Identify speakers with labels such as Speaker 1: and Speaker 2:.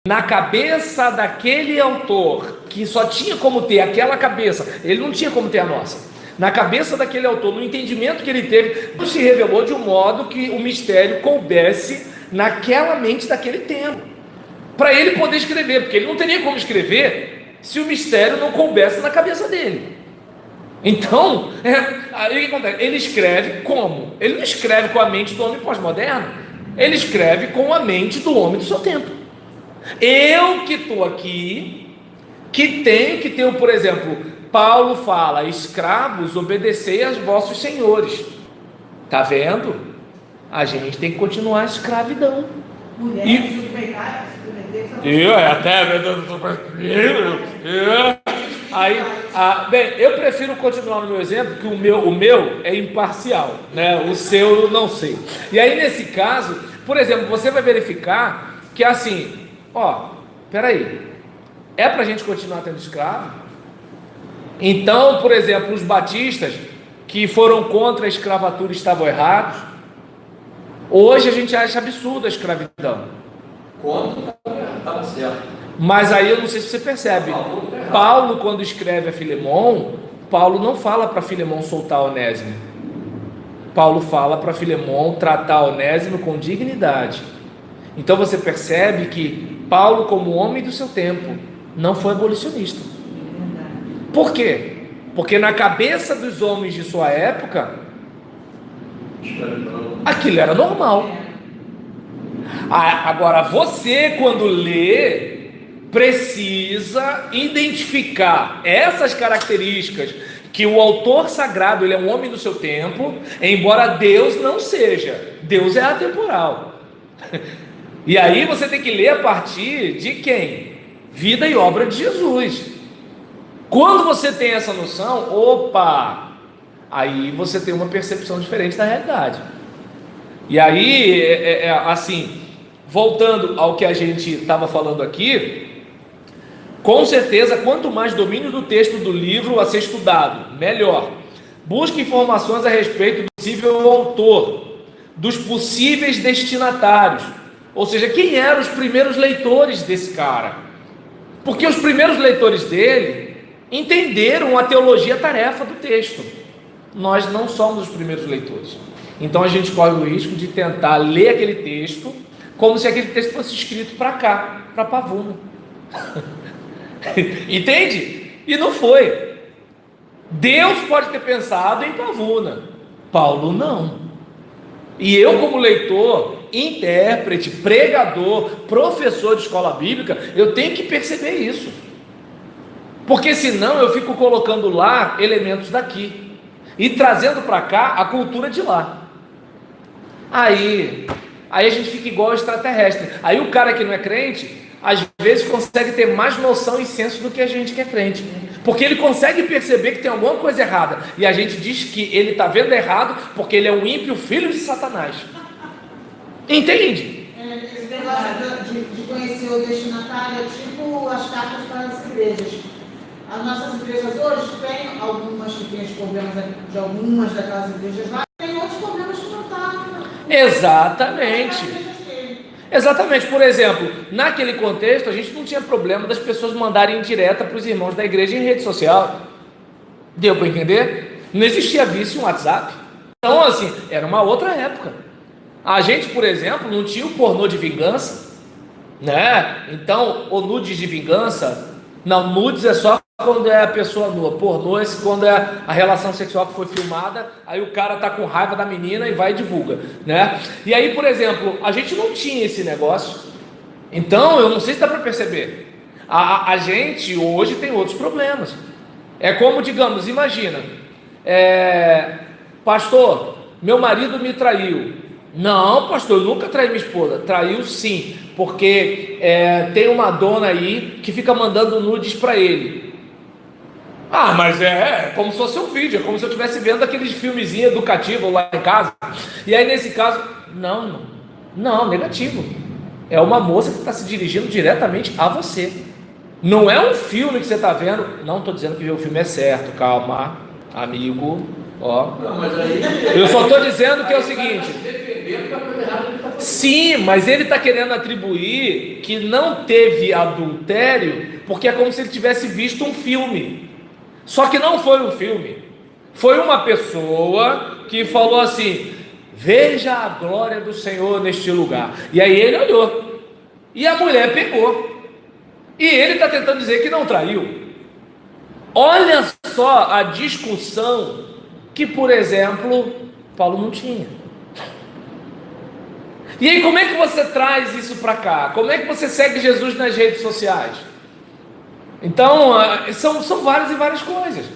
Speaker 1: Na cabeça daquele autor, que só tinha como ter aquela cabeça, ele não tinha como ter a nossa. Na cabeça daquele autor, no entendimento que ele teve, Deus se revelou de um modo que o mistério coubesse naquela mente daquele tempo, para ele poder escrever, porque ele não teria como escrever se o mistério não coubesse na cabeça dele. Então, aí o que acontece? Ele escreve como? Ele não escreve com a mente do homem pós-moderno, ele escreve com a mente do homem do seu tempo. Eu que estou aqui, que tenho que ter, por exemplo, Paulo fala: escravos, obedecei aos vossos senhores. Tá vendo? A gente tem que continuar a escravidão.
Speaker 2: Mulheres submeter.
Speaker 1: Aí, bem, eu prefiro continuar no meu exemplo, que o meu é imparcial, né? O seu eu não sei. E aí, nesse caso, por exemplo, você vai verificar que assim, peraí, é para a gente continuar tendo escravo? Então, por exemplo, os batistas que foram contra a escravatura estavam errados. Hoje a gente acha absurdo a escravidão.
Speaker 3: Contra, estava certo.
Speaker 1: Mas aí eu não sei se você percebe, Paulo, quando escreve a Filemon, Paulo não fala para Filemon soltar Onésimo. Paulo fala para Filemon tratar Onésimo com dignidade. Então você percebe que Paulo, como homem do seu tempo, não foi abolicionista. Por quê? Porque na cabeça dos homens de sua época, aquilo era normal. Agora você, quando lê, precisa identificar essas características que o autor sagrado, ele é um homem do seu tempo, embora Deus não seja. Deus é atemporal. E aí você tem que ler a partir de quem? Vida e obra de Jesus. Quando você tem essa noção, aí você tem uma percepção diferente da realidade. E aí, assim, voltando ao que a gente estava falando aqui, com certeza, quanto mais domínio do texto do livro a ser estudado, melhor. Busque informações a respeito do possível autor, dos possíveis destinatários, ou seja, quem eram os primeiros leitores desse cara, porque os primeiros leitores dele entenderam a teologia tarefa do texto. Nós não somos os primeiros leitores, então a gente corre o risco de tentar ler aquele texto como se aquele texto fosse escrito para cá, para Pavuna. Entende? E não foi. Deus pode ter pensado em Pavuna, Paulo não. E eu, como leitor, intérprete, pregador, professor de escola bíblica, eu tenho que perceber isso, porque senão eu fico colocando lá elementos daqui e trazendo para cá a cultura de lá. Aí a gente fica igual ao extraterrestre. Aí o cara que não é crente, às vezes consegue ter mais noção e senso do que a gente que é crente, porque ele consegue perceber que tem alguma coisa errada, e a gente diz que ele está vendo errado porque ele é um ímpio, filho de Satanás. Entende?
Speaker 2: Esse negócio de conhecer o destinatário é tipo as cartas para as igrejas. As nossas igrejas hoje têm algumas que têm os problemas de algumas daquelas igrejas lá, tem outros problemas que não estão.
Speaker 1: Exatamente. Exatamente, por exemplo, naquele contexto a gente não tinha problema das pessoas mandarem direta para os irmãos da igreja em rede social. Deu para entender? Não existia vício em WhatsApp. Então assim, era uma outra época. A gente, por exemplo, não tinha o pornô de vingança, né? Então, o nudes de vingança, não, nudes é só quando é a pessoa nua, pornô é quando é a relação sexual que foi filmada, aí o cara tá com raiva da menina e vai e divulga, né? E aí, por exemplo, a gente não tinha esse negócio. Então, eu não sei se dá para perceber, a gente hoje tem outros problemas. É como, digamos, imagina, pastor, meu marido me traiu. Não, pastor, eu nunca traí minha esposa. Traiu sim, porque tem uma dona aí que fica mandando nudes para ele. Mas é como se fosse um vídeo, é como se eu estivesse vendo aqueles filmezinhos educativos lá em casa. E aí nesse caso, não, negativo. É uma moça que está se dirigindo diretamente a você. Não é um filme que você está vendo. Não estou dizendo que ver o filme é certo, calma, amigo.
Speaker 3: Não, mas aí,
Speaker 1: eu só estou dizendo que é o seguinte.
Speaker 3: defendendo da coisa errada que ele está
Speaker 1: Sim, mas ele está querendo atribuir que não teve adultério, porque é como se ele tivesse visto um filme. Só que não foi um filme. Foi uma pessoa que falou assim: veja a glória do Senhor neste lugar. E aí ele olhou. E a mulher pegou. E ele está tentando dizer que não traiu. Olha só a discussão que, por exemplo, Paulo não tinha. E aí, como é que você traz isso para cá? Como é que você segue Jesus nas redes sociais? Então, são várias e várias coisas.